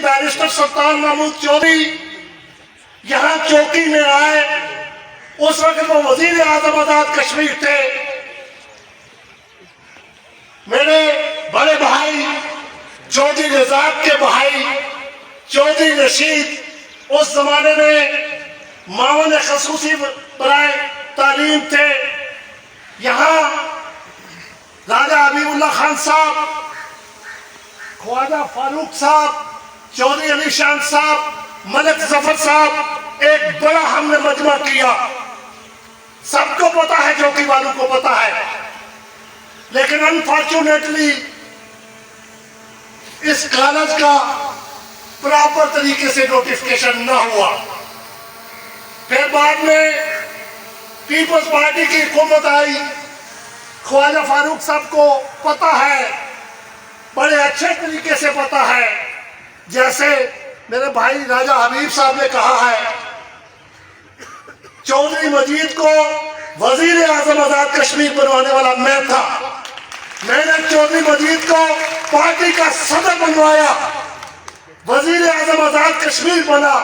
Barrister سلطان محمود چودھری یہاں چوکی میں آئے، اس وقت وہ وزیر اعظم آزاد کشمیر تھے۔ میرے بڑے بھائی چودھری رزاق کے بھائی چودھری رشید اس زمانے میں معاون خصوصی برائے تعلیم تھے۔ یہاں راجہ حبیب اللہ خان صاحب، خواجہ فاروق صاحب، چودھری علی شان صاحب، ملک ظفر صاحب، ایک بڑا ہم نے مجمع کیا۔ سب کو پتا ہے، چوکی والوں کو پتا ہے، لیکن انفارچونیٹلی اس کالج کا پراپر طریقے سے نوٹیفکیشن نہ ہوا۔ پھر بعد میں پیپلز پارٹی کی حکومت آئی، خواجہ فاروق صاحب کو پتا ہے، بڑے اچھے طریقے سے پتا ہے، جیسے میرے بھائی راجہ حبیب صاحب نے کہا ہے، چودھری مجید کو وزیر اعظم آزاد کشمیر بنوانے والا میں تھا۔ میں نے چودھری مجید کو پارٹی کا صدر بنوایا، وزیر اعظم آزاد کشمیر بنا،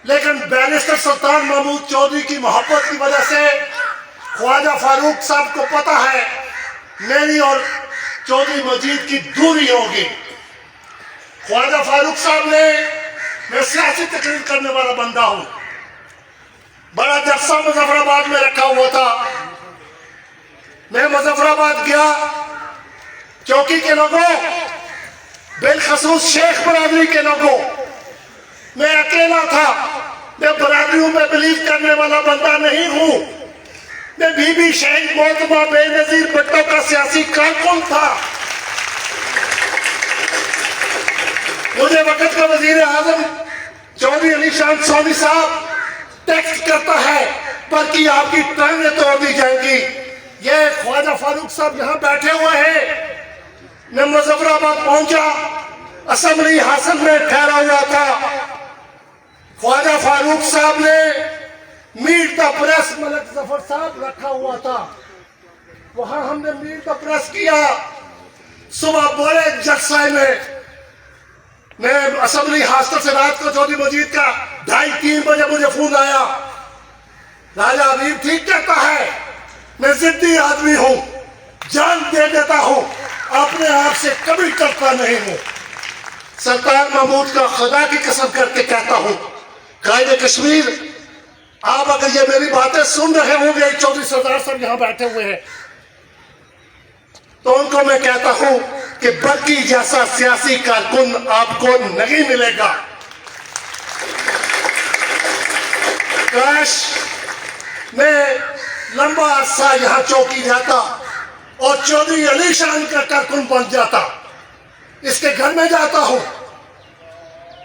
لیکن بیرسٹر سلطان محمود چودھری کی محبت کی وجہ سے خواجہ فاروق صاحب کو پتا ہے میری اور چودھری مجید کی دوری ہوگی۔ خواجہ فاروق صاحب نے، میں سیاسی تقریر کرنے والا بندہ ہوں، بڑا جلسہ مظفر آباد میں رکھا ہوا تھا۔ میں مظفر آباد گیا، چوکی کے لوگوں، بالخصوص شیخ برادری کے لوگوں، میں اکیلا تھا۔ میں برادریوں میں بلیو کرنے والا بندہ نہیں ہوں، میں بی بی شہید محترمہ بے نظیر بھٹو کا سیاسی کارکن تھا۔ مجھے وقت کا وزیر اعظم چودھری علی شان سونی صاحب ٹیکسٹ کرتا ہے، بلکہ آپ کی ٹانگیں توڑ دی جائیں گی۔ یہ خواجہ فاروق صاحب یہاں بیٹھے ہوئے ہیں۔ میں مظفر آباد پہنچا، اسمبلی حاصل میں ٹھہرا ہوا تھا۔ خواجہ فاروق صاحب نے میٹ دا پریس ملک ظفر صاحب رکھا ہوا تھا، وہاں ہم نے میٹ دا پریس کیا۔ صبح بڑے جلسے میں اسمبلی ہاسٹل سے رات کو چودھری مجید کا 2:30-3 بجے مجھے فون آیا، راجہ حبیب ٹھیک کہتا ہے، میں ضدی آدمی ہوں، جان دے دیتا ہوں، اپنے آپ سے کبھی ڈرتا نہیں ہوں۔ سلطان محمود کا خدا کی قسم کر کے کہتا ہوں، قائد کشمیر، آپ اگر یہ میری باتیں سن رہے ہوں گے، چودھری سردار صاحب یہاں بیٹھے ہوئے ہیں، تو ان کو میں کہتا ہوں کہ برقی جیسا سیاسی کارکن آپ کو نہیں ملے گا۔ کاش میں لمبا عرصہ یہاں چوکی جاتا اور چودھری علی شان کا کارکن بن جاتا۔ اس کے گھر میں جاتا ہوں،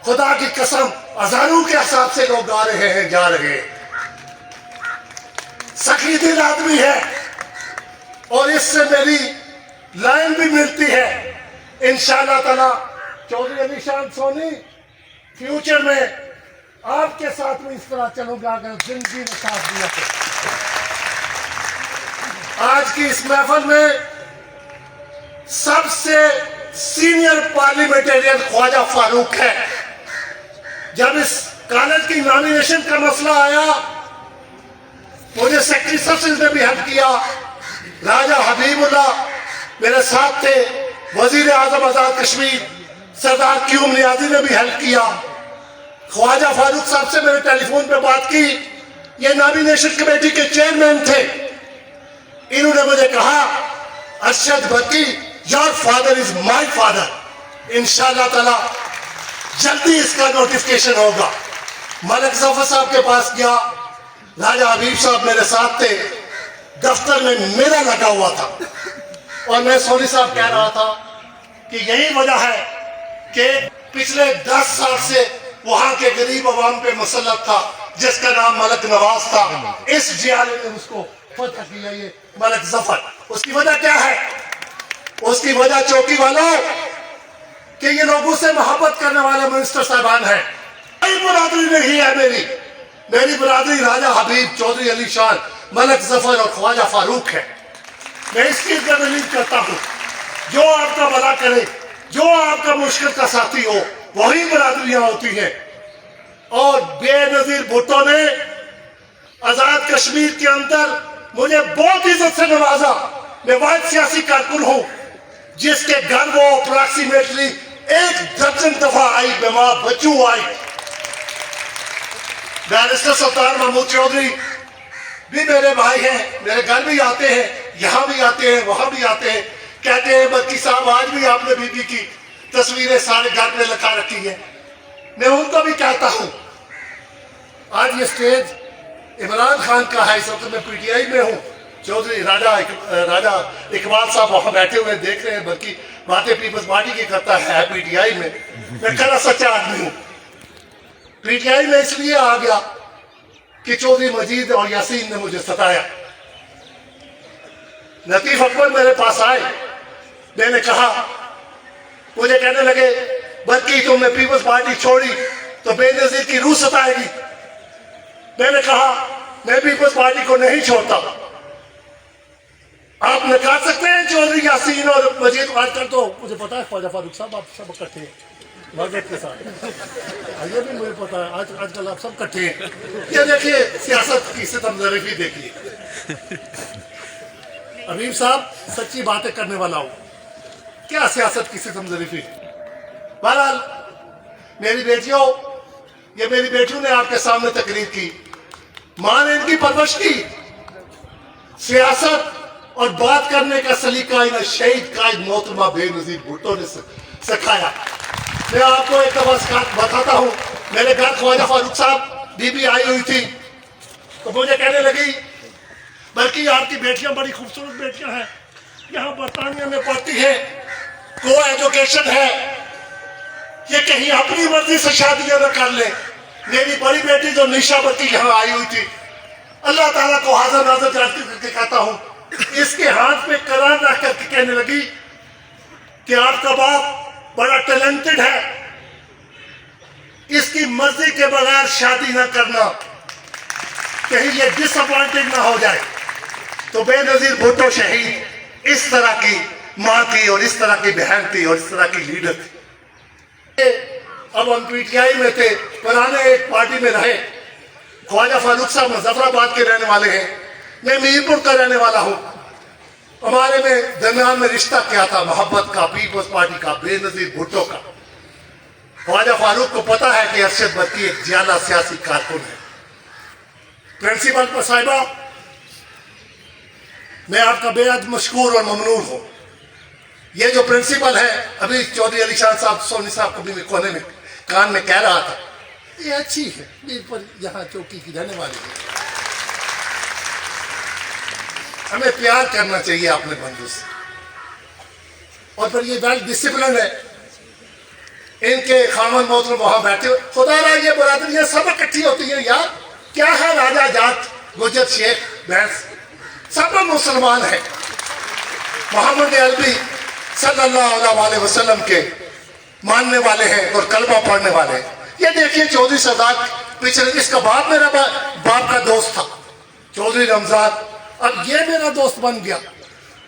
خدا کی قسم ہزاروں کے حساب سے لوگ آ رہے ہیں، جا رہے ہیں۔ سخی دل آدمی ہے، اور اس سے میری لائن بھی ملتی ہے۔ انشاءاللہ تعالی چودھری علی شان سونی، فیوچر میں آپ کے ساتھ میں اس طرح چلوں گا اگر زندگی نے ساتھ دیا تو۔ آج کی اس محفل میں سب سے سینئر پارلیمنٹرین خواجہ فاروق ہے۔ جب اس کالج کی نامینیشن کا مسئلہ آیا، مجھے سیکرٹری سب نے بھی ہیلپ کیا، راجہ حبیب اللہ میرے ساتھ تھے، وزیر اعظم آزاد کشمیر سردار قیوم نیازی نے بھی ہیلپ کیا۔ خواجہ فاروق صاحب سے میں نے ٹیلی فون پہ بات کی، یہ نامینیشن کمیٹی کے چیئرمین تھے۔ انہوں نے مجھے کہا، ارشد بھٹی، your father is my father، انشاءاللہ تعالی جلدی اس کا نوٹیفکیشن ہوگا۔ ملک ظفر صاحب کے پاس گیا، راجہ حبیب صاحب میرے ساتھ تھے، دفتر میں میرا لگا ہوا تھا، اور میں سونی صاحب کہہ رہا تھا کہ یہی وجہ ہے کہ پچھلے 10 سال سے وہاں کے غریب عوام پہ مسلط تھا، جس کا نام ملک نواز تھا، اس جیالے نے اس کو فتح کیا، یہ ملک ظفر۔ اس کی وجہ کیا ہے؟ اس کی وجہ چوکی والوں کہ یہ لوگوں سے محبت کرنے والے منسٹر صاحبان ہیں۔ کوئی برادری نہیں ہے میری برادری راجہ حبیب، چودھری علی شان، ملک ظفر اور خواجہ فاروق ہے۔ میں اس چیز کا دلیل کرتا ہوں، جو آپ کا بھلا کرے، جو آپ کا مشکل کا ساتھی ہو، वही बरादरियां होती हैं। और बेनजीर भुट्टो ने आजाद कश्मीर के अंदर मुझे बहुत इज्जत से नवाजा। मैं वाहिद सियासी कारकुन हूं जिसके घर वो अप्रोक्सीमेटली 1 दर्जन दफा आई, बीमार बच्चू आई। बैरिस्टर सुल्तान महमूद चौधरी भी मेरे भाई हैं, मेरे घर भी आते हैं, यहाँ भी आते हैं, वहां भी आते हैं। कहते हैं बल्कि साहब आज भी आपने बीबी की तस्वीरें सारे घर में लगा रखी है। मैं उनको भी कहता हूं आज ये स्टेज इमरान खान का है, इस वक्त मैं पीटीआई में हूं। चौधरी राजा इकबाल साहब वहां बैठे हुए देख रहे हैं, बल्कि बातें पीपल्स पार्टी की करता है पीटीआई में। मैं खरा सच्चा आदमी हूं। पीटीआई में इसलिए आ गया कि चौधरी मजीद और यासीन ने मुझे सताया। लतीफ अकबर मेरे पास आए, मैंने कहा, मुझे कहने लगे बल्कि तुमने पीपल्स पार्टी छोड़ी तो बेनजीर की रूह सताएगी। मैंने कहा मैं पीपल्स पार्टी को नहीं छोड़ता। आप निकाल सकते हैं चौधरी यासीन और मजीद। आजकल तो मुझे पता है ख्वाजा फारूक साहब आप सब इकट्ठे हैं मगरब के साथ, ये भी मुझे पता है आजकल आप सब इकट्ठे हैं। ये देखिए सियासत की सितमजरफी देखिए। अमीर साहब सच्ची बातें करने वाला हूं, क्या सियासत की सितमजरफी। बहरहाल मेरी बेटियों, ये मेरी बेटियों ने आपके सामने तकरीर की, मां ने इनकी परवरिश की। सियासत और बात करने का सलीका इन्हें शहीद कायद मोहतरमा बेनजीर भुट्टो ने सिखाया। मैं आपको एक दफा बताता हूं, मेरे घर ख्वाजा फारूक साहब बीबी आई हुई थी, तो मुझे कहने लगी बल्कि आपकी बेटियां बड़ी खूबसूरत बेटियां हैं, यहाँ बरतानिया में पढ़ती है, को एजुकेशन है, ये कहीं अपनी मर्जी से शादियां न कर ले। मेरी बड़ी बेटी जो निशा बत्ती यहाँ आई हुई थी, अल्लाह ताला को हाजिर नाज़र करके कहता हूँ, इसके हाथ में करार रख करके कहने लगी कि आपका बाप बड़ा टैलेंटेड है, इसकी मर्जी के बगैर शादी न करना, कहीं ये डिसअपॉइंटेड ना हो जाए। तो बेनजीर भुट्टो शहीद इस तरह की मां थी और इस तरह की बहन थी और इस तरह की लीडर थी। अब हम पीटीआई में थे, पुराने एक पार्टी में रहे। ख्वाजा फारूक साहब मुजफ्फराबाद के रहने वाले हैं, मैं मीरपुर का रहने वाला हूं। हमारे में दरमियान में रिश्ता क्या था, मोहब्बत का, पीपल्स पार्टी का, बेनजीर भुट्टो का। ख्वाजा फारूक को पता है कि अरशद बत्ती एक ज्यादा सियासी कारकुन है। प्रिंसिपल पर साहिबा, मैं आपका बेहद मशकूर और ममनून हूं। ये जो प्रिंसिपल है, अभी चौधरी अली शान साहब सोनी साहब को भी कोने में कान में कह रहा था, ये अच्छी है, मीरपुर यहाँ चौकी की रहने वाली है। हमें प्यार करना चाहिए अपने बंधु से। और फिर ये वेल डिसिप्लिन है, इनके खामन मोहतरम वहां बैठे, खुदा रहा ये बरादरियां सब इकट्ठी होती हैं यार। क्या है राजा जाट गुजर शेख भैंस, सब मुसलमान है। मोहम्मद अरबी सल्लल्लाहु अलैहि वसल्लम के मानने वाले हैं और कलमा पढ़ने वाले हैं। ये देखिए चौधरी सरदार पिछले, इसका बाप मेरा बाप का दोस्त था चौधरी रमजान, अब ये मेरा दोस्त बन गया।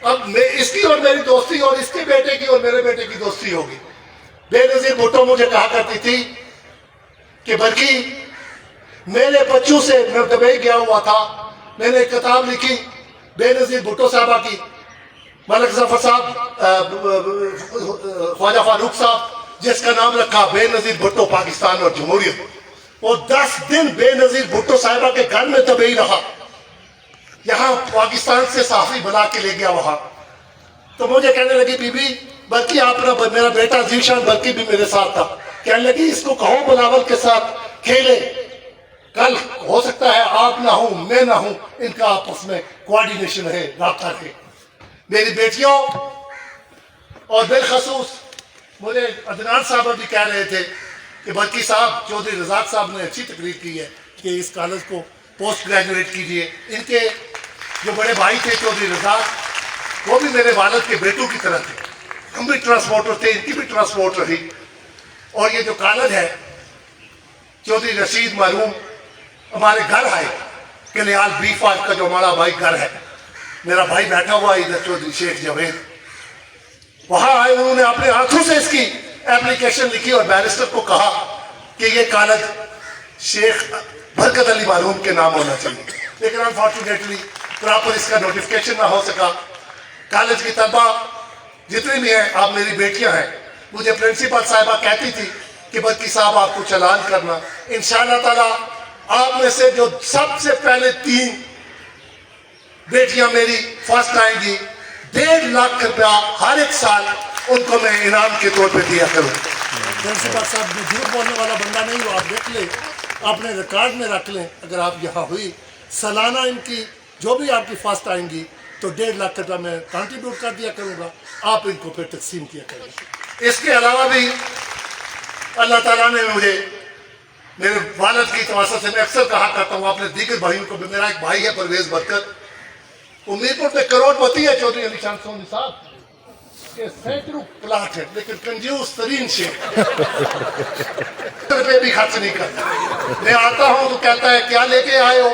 अब मैं इसकी और मेरी दोस्ती और इसके बेटे की और मेरे बेटे की दोस्ती होगी। बेनजीर भुट्टो मुझे कहा करती थी कि बल्कि मेरे बच्चों से, मैं दुबई गया हुआ था, मैंने एक किताब लिखी बेनजीर भुट्टो साहबा की, मलिक जफर साहब, ख्वाजा फारूक साहब, जिसका नाम रखा बेनजीर भुट्टो पाकिस्तान और जमहूरियत। वो 10 दिन बेनजीर भुट्टो साहिबा के घर में दुबई रहा, यहाँ पाकिस्तान से साफी बना के ले गया वहां। तो मुझे कहने लगी बीबी, बल्कि आपका मेरा बेटा जीशान बल्कि भी मेरे साथ था, कहने लगी इसको कहो बिलावल के साथ खेले, कल हो सकता है आप ना हो मैं ना हूं, इनका आपस में कोऑर्डिनेशन है, राब्ता है। मेरी बेटियों और बिलखसूस मुझे अदनान साहब भी कह रहे थे कि बल्कि साहब चौधरी रजाक साहब ने अच्छी तकरीर की है कि इस कॉलेज को पोस्ट ग्रेजुएट कीजिए। इनके जो बड़े भाई थे चौधरी रजाक, वो भी मेरे वालिद के बेटों की तरह थे, हम भी ट्रांसपोर्टर थे, इनकी भी ट्रांसपोर्टर रही। और ये जो कॉलेज है चौधरी रशीद मरहूम हमारे घर आए, कलियाल B5 का जो हमारा भाई घर है, मेरा भाई बैठा हुआ इधर चौधरी शेख जवेद, वहां आए, उन्होंने अपने हाथों से इसकी एप्लीकेशन लिखी और बैरिस्टर को कहा कि ये कॉलेज शेख बरकत अली मालूम के नाम होना चाहिए, लेकिन अनफॉर्चुनेटली प्रॉपर इसका नोटिफिकेशन ना हो सका। कॉलेज की तलबा जितनी भी हैं, आप मेरी बेटियां हैं, मुझे प्रिंसिपल साहिबा कहती थी कि बल्कि साहब आपको चलान करना, इंशाअल्लाह ताला आप में से जो सबसे पहले 3 बेटियां मेरी फर्स्ट आएंगी, 1.5 लाख रुपया हर एक साल उनको मैं इनाम के तौर पे दिया करूँ। प्रिंसिपल साहब में झूठ बोलने वाला बंदा नहीं हो, आप देख लें, अपने रिकॉर्ड में रख लें। अगर आप यहाँ हुई सालाना इनकी जो भी आपकी फर्स्ट आएंगी तो 1.5 लाख रुपया मैं कंट्रीब्यूट कर दिया करूँगा, आप इनको फिर तकसीम किया करेंगे। इसके अलावा भी अल्लाह ताला ने मुझे मेरे वालिद की तवज्जो से मैं अक्सर कहा करता हूँ अपने दीगर भाइयों को भी, मेरा एक भाई है परवेज बरकत, वो मीरपुर में करोड़पति है, चौधरी अली शान सोनी साहब के सैकड़ों प्लाट है, लेकिन कंजूस तरीन शेख रुपये भी खर्च नहीं करता। मैं आता हूँ तो कहता है क्या लेके आए हो,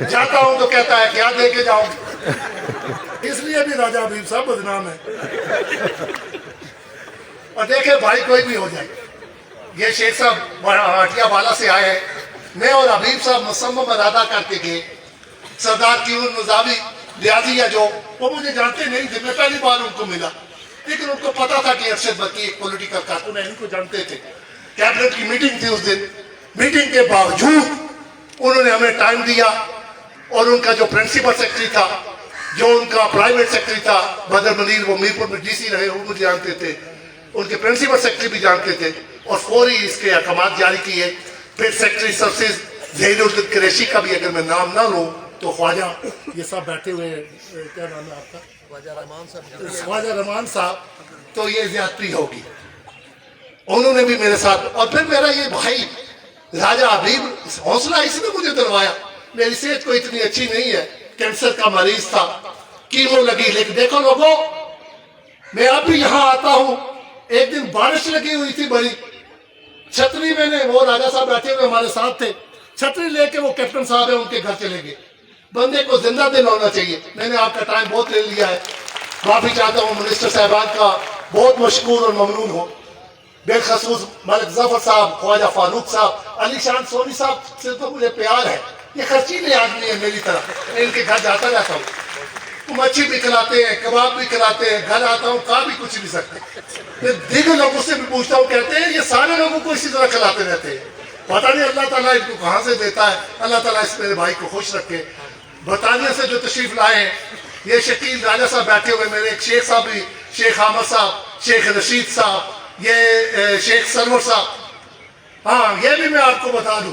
जाता हूँ तो कहता है क्या लेके जाओगे। इसलिए भी राजा हबीब साहब बदनाम है। और देखे भाई कोई भी हो जाए, ये शेख साहब हटिया वाला से आए हैं, मैं और हबीब साहब मुसम्मम इरादा करके गए। सरदार कीमुल मुजावी लियाजी है जो, वो मुझे जानते नहीं थे, मैं पहली बार उनको मिला, लेकिन उनको पता था कि अरशद बकी एक पॉलिटिकल कारकुन है, इनको जानते थे। कैबिनेट की मीटिंग थी उस दिन, मीटिंग के बावजूद उन्होंने हमें टाइम दिया और उनका जो प्रिंसिपल सेक्रेटरी था, जो उनका प्राइवेट सेक्रेटरी था बदर मनीर, वो मीरपुर में डीसी रहे, वो मुझे जानते थे, उनके प्रिंसिपल सेक्रेटरी भी जानते थे, और फौरी इसके अहकाम जारी किए। फिर सेक्रेटरी सर्विसेज ज़हीरुद्दीन कुरैशी का भी अगर मैं नाम ना लूँ तो ख्वाजा, ये सब बैठे हुए क्या नाम है आपका, ख्वाजा रहमान साहब, तो ये ज्यादती होगी। उन्होंने भी मेरे साथ, और फिर मेरा ये भाई राजा हबीब, हौसला इसने मुझे दिलवाया। मेरी सेहत कोई इतनी अच्छी नहीं है, कैंसर का मरीज था, कीमो लगी, लेकिन देखो लोगों, मैं अब भी यहाँ आता हूँ। एक दिन बारिश लगी हुई थी बड़ी, छतरी मैंने, वो राजा साहब बैठे हुए हमारे साथ थे, छतरी लेके वो कैप्टन साहब है उनके घर चले गए। बंदे को जिंदा दिल होना चाहिए। मैंने आपका टाइम बहुत ले लिया है, माफी चाहता हूँ, मिनिस्टर साहबान का बहुत मशकूर और ममनून हो, बेखसूस मलिक जफर साहब, ख्वाजा फारूक साहब, अली शान सोनी साहब से तो मुझे प्यार है, ये खर्चीले आदमी है मेरी तरह, मैं इनके घर जाता रहता हूँ, मच्छी भी खिलाते हैं, कबाब भी खिलाते हैं, घर आता हूँ खा भी कुछ नहीं सकते। मैं दीगर लोगों से भी पूछता हूँ, कहते हैं ये सारे लोगों को इसी तरह खिलाते रहते हैं, पता नहीं अल्लाह ताला इनको कहाँ से देता है। अल्लाह ताला इस मेरे भाई को खुश रखे। बरतानिया से जो तशरीफ लाए हैं, ये शकील राजा साहब बैठे हुए, मेरे एक शेख साहब भी, शेख आमद साहब, शेख रशीद साहब, ये शेख सरवर साहब। हाँ, ये भी मैं आपको बता दूं,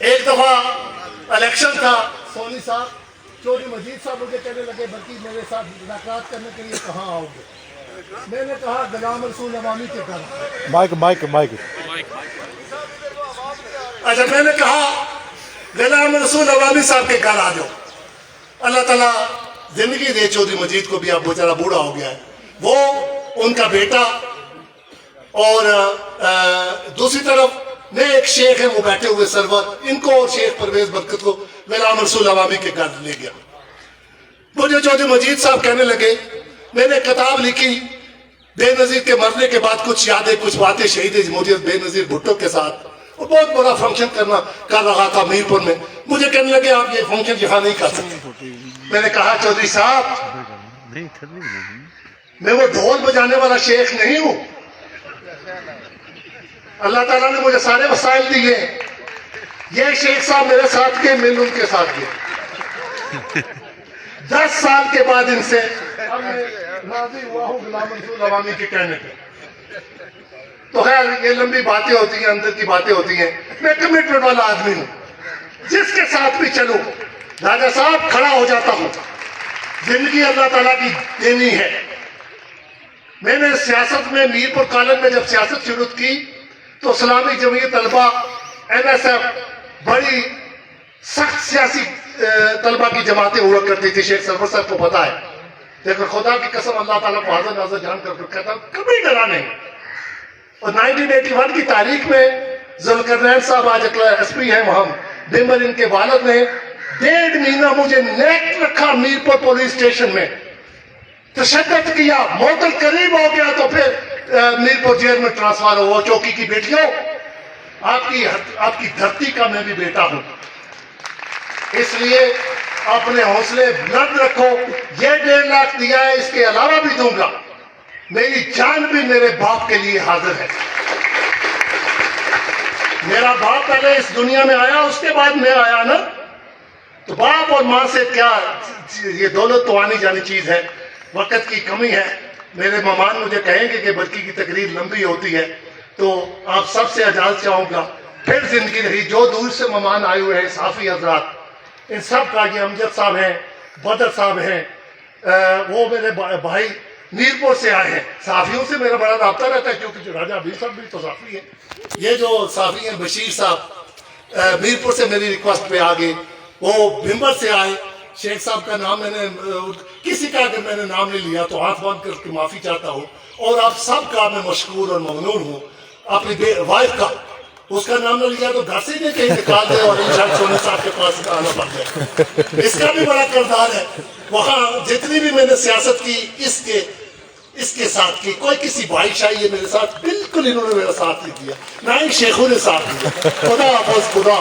एक दफा इलेक्शन था, सोनी साहब, चौधरी मजीद साहब मुझे कहने लगे बल्कि मेरे साथ मुलाकात करने के लिए कहाँ आओगे? मैंने कहा गुलाम रसूल अवामी के घर। माइक अच्छा, मैंने कहा गुलाम रसूल अवामी साहब के घर आ जाओ। अल्लाह ताला जिंदगी दे चौधरी मजीद को भी, अब बेचारा बूढ़ा हो गया है, वो उनका बेटा, और दूसरी तरफ मैं एक शेख है वो बैठे हुए सरवर, इनको और शेख परवेज बरकत को गुलाम रसूल अवामी के घर ले गया। मुझे चौधरी मजीद साहब कहने लगे, मैंने किताब लिखी बेनजीर के मरने के बाद, कुछ यादें, कुछ बातें शहीद जमहूरियत बेनजीर भुट्टो के साथ, वो बहुत बड़ा फंक्शन कर रहा था मीरपुर में। मुझे कहने लगे आप ये फंक्शन यहाँ नहीं कर सकते। मैंने कहा चौधरी साहब, मैं वो ढोल बजाने वाला शेख नहीं हूँ, अल्लाह ताला ने मुझे सारे वसाइल दिए। ये शेख साहब मेरे साथ के, मैं उनके साथ गए। 10 साल के बाद इनसे अब मैं राजी हुआ हूँ गुलाम रसूल अवामी के कहने पे। तो खैर ये लंबी बातें होती हैं, अंदर की बातें होती हैं। मैं कमिटमेंट वाला आदमी हूँ, जिसके साथ भी चलूं राजा साहब खड़ा हो जाता हूँ। जिंदगी अल्लाह ताला की देनी है। मैंने सियासत में, मीरपुर कॉलेज में जब सियासत शुरू की तो इस्लामी जमीयत तलबा MSF बड़ी सख्त सियासी तलबा की जमातें हुआ करती थी। शेख सरवर साहब को पता है, लेकिन खुदा की कसम अल्लाह ताला को हाजिर नाज़िर जान कर कहता हूं, कभी डरा नहीं। और 1981 की तारीख में जुल्करनैन साहब आज SP हैं वहां, बिमर इनके वालिद ने 1.5 महीना मुझे नेक रखा मीरपुर पुलिस स्टेशन में, तशद्दुद किया, मौत करीब हो गया तो फिर मीरपुर जेल में ट्रांसफर हो, चौकी की बेटियों, आपकी धरती का मैं भी बेटा हूं, इसलिए अपने हौसले बुलंद रखो। ये 1.5 लाख दिया है, इसके अलावा भी दूंगा, मेरी जान भी मेरे बाप के लिए हाजिर है। मेरा बाप पहले इस दुनिया में आया, उसके बाद मैं आया ना, तो बाप और माँ से क्या, ये दौलत तो आनी जानी चीज है, वक्त की कमी है। मेरे मेहमान मुझे कहेंगे कि बल्कि की तकरीर लंबी होती है, तो आप सबसे इजाजत चाहूंगा। फिर जिंदगी रही, जो दूर से मेहमान आए हुए हैं, साफी हजरात, इन सब का, ये अमजद साहब हैं, बदर साहब हैं, वो मेरे भाई मीरपुर से आए हैं। साफियों से मेरा बड़ा राब्ता रहता है, क्योंकि जो राजा अभी साहब भी तो साफी है। ये जो साफी हैं बशीर साहब मीरपुर से मेरी रिक्वेस्ट पे आ गए, वो भिम्बर से आए। शेख साहब का नाम मैंने, किसी का अगर मैंने नाम नहीं लिया तो हाथ बांध करके माफी चाहता हूँ, और आप सब का मैं मशकूर और ममनून हूँ। अपनी वाइफ का, उसका नाम न लिया तो घर से ही कहीं निकाल दे और इंशाल्लाह सोने साहब के पास आना पड़ जाए। इसका भी बड़ा किरदार है। वहाँ जितनी भी मैंने सियासत की, इसके साथ की, कोई किसी भाईशाही है मेरे साथ, बिल्कुल इन्होंने मेरा साथ नहीं दिया, ना ही शेखों ने साथ दिया। खुदा हाफ़िज़, खुदा।